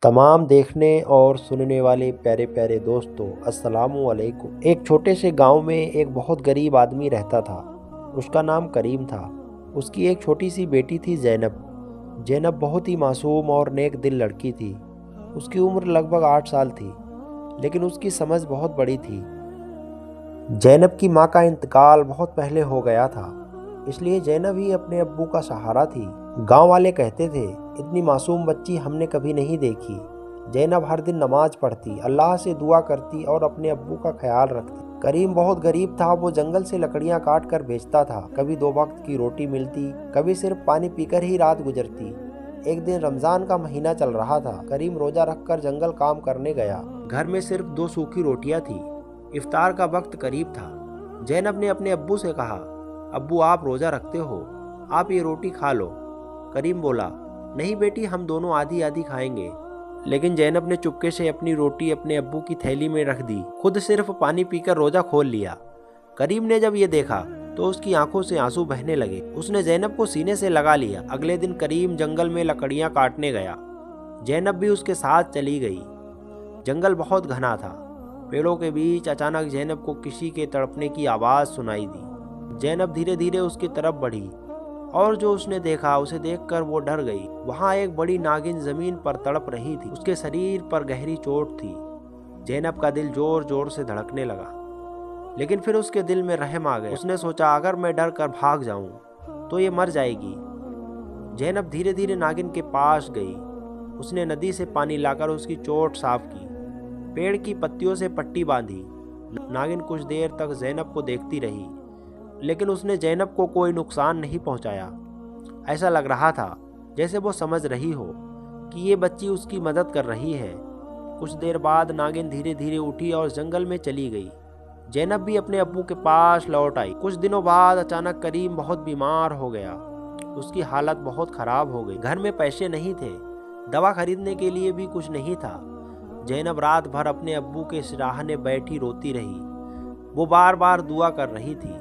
तमाम देखने और सुनने वाले प्यारे प्यारे दोस्तों, अस्सलामु अलैकुम। एक छोटे से गांव में एक बहुत गरीब आदमी रहता था। उसका नाम करीम था। उसकी एक छोटी सी बेटी थी, जैनब। जैनब बहुत ही मासूम और नेक दिल लड़की थी। उसकी उम्र लगभग 8 साल थी, लेकिन उसकी समझ बहुत बड़ी थी। जैनब की माँ का इंतकाल बहुत पहले हो गया था, इसलिए जैनब ही अपने अब्बू का सहारा थी। गांव वाले कहते थे, इतनी मासूम बच्ची हमने कभी नहीं देखी। जैनब हर दिन नमाज पढ़ती, अल्लाह से दुआ करती और अपने अब्बू का ख्याल रखती। करीम बहुत गरीब था। वो जंगल से लकड़ियां काट कर बेचता था। कभी 2 वक्त की रोटी मिलती, कभी सिर्फ पानी पीकर ही रात गुजरती। एक दिन रमजान का महीना चल रहा था। करीम रोजा रखकर जंगल काम करने गया। घर में सिर्फ 2 सूखी रोटियां थी। इफ्तार का वक्त करीब था। जैनब ने अपने अब्बू से कहा, अब्बू आप रोजा रखते हो, आप ये रोटी खा लो। करीम बोला, नहीं बेटी, हम दोनों आधी आधी खाएंगे। लेकिन जैनब ने चुपके से अपनी रोटी अपने अब्बू की थैली में रख दी, खुद सिर्फ पानी पीकर रोजा खोल लिया। करीम ने जब ये देखा तो उसकी आंखों से आंसू बहने लगे। उसने जैनब को सीने से लगा लिया। अगले दिन करीम जंगल में लकड़ियां काटने गया। जैनब भी उसके साथ चली गई। जंगल बहुत घना था। पेड़ों के बीच अचानक जैनब को किसी के तड़पने की आवाज़ सुनाई दी। जैनब धीरे धीरे उसकी तरफ बढ़ी और जो उसने देखा उसे देखकर वो डर गई। वहां एक बड़ी नागिन जमीन पर तड़प रही थी। उसके शरीर पर गहरी चोट थी। जैनब का दिल जोर जोर से धड़कने लगा, लेकिन फिर उसके दिल में रहम आ गया। उसने सोचा, अगर मैं डर कर भाग जाऊं तो ये मर जाएगी। जैनब धीरे धीरे नागिन के पास गई। उसने नदी से पानी लाकर उसकी चोट साफ की, पेड़ की पत्तियों से पट्टी बांधी। नागिन कुछ देर तक जैनब को देखती रही, लेकिन उसने जैनब को कोई नुकसान नहीं पहुंचाया। ऐसा लग रहा था जैसे वो समझ रही हो कि ये बच्ची उसकी मदद कर रही है। कुछ देर बाद नागिन धीरे धीरे उठी और जंगल में चली गई। जैनब भी अपने अब्बू के पास लौट आई। कुछ दिनों बाद अचानक करीम बहुत बीमार हो गया। उसकी हालत बहुत खराब हो गई। घर में पैसे नहीं थे, दवा खरीदने के लिए भी कुछ नहीं था। जैनब रात भर अपने अब्बू के सिराहने बैठी रोती रही। वो बार बार दुआ कर रही थी,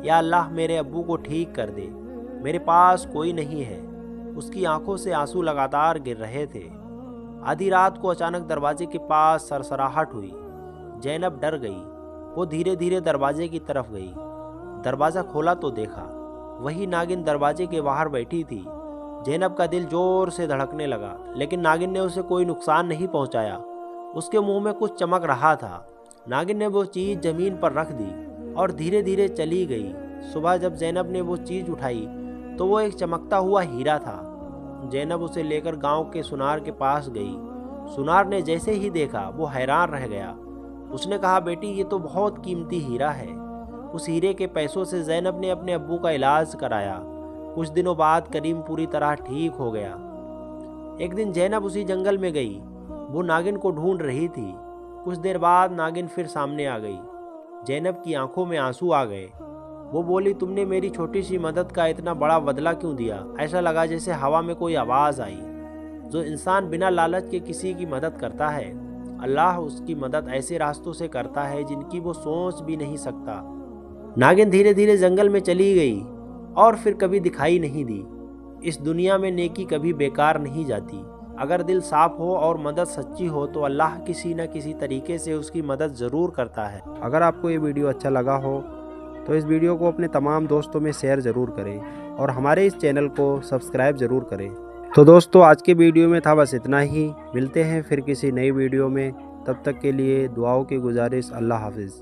या अल्लाह मेरे अब्बू को ठीक कर दे, मेरे पास कोई नहीं है। उसकी आंखों से आंसू लगातार गिर रहे थे। आधी रात को अचानक दरवाजे के पास सरसराहट हुई। जैनब डर गई। वो धीरे धीरे दरवाजे की तरफ गई। दरवाज़ा खोला तो देखा वही नागिन दरवाजे के बाहर बैठी थी। जैनब का दिल जोर से धड़कने लगा, लेकिन नागिन ने उसे कोई नुकसान नहीं पहुंचाया। उसके मुंह में कुछ चमक रहा था। नागिन ने वो चीज़ जमीन पर रख दी और धीरे धीरे चली गई। सुबह जब जैनब ने वो चीज़ उठाई तो वो एक चमकता हुआ हीरा था। जैनब उसे लेकर गांव के सुनार के पास गई। सुनार ने जैसे ही देखा वो हैरान रह गया। उसने कहा, बेटी ये तो बहुत कीमती हीरा है। उस हीरे के पैसों से जैनब ने अपने अब्बू का इलाज कराया। कुछ दिनों बाद करीम पूरी तरह ठीक हो गया। एक दिन जैनब उसी जंगल में गई। वो नागिन को ढूंढ रही थी। कुछ देर बाद नागिन फिर सामने आ गई। जैनब की आंखों में आंसू आ गए। वो बोली, तुमने मेरी छोटी सी मदद का इतना बड़ा बदला क्यों दिया? ऐसा लगा जैसे हवा में कोई आवाज़ आई। जो इंसान बिना लालच के किसी की मदद करता है, अल्लाह उसकी मदद ऐसे रास्तों से करता है जिनकी वो सोच भी नहीं सकता। नागिन धीरे धीरे जंगल में चली गई और फिर कभी दिखाई नहीं दी। इस दुनिया में नेकी कभी बेकार नहीं जाती। अगर दिल साफ हो और मदद सच्ची हो तो अल्लाह किसी न किसी तरीके से उसकी मदद ज़रूर करता है। अगर आपको ये वीडियो अच्छा लगा हो तो इस वीडियो को अपने तमाम दोस्तों में शेयर ज़रूर करें और हमारे इस चैनल को सब्सक्राइब ज़रूर करें। तो दोस्तों, आज के वीडियो में था बस इतना ही। मिलते हैं फिर किसी नई वीडियो में। तब तक के लिए दुआओं की गुजारिश। अल्लाह हाफिज़।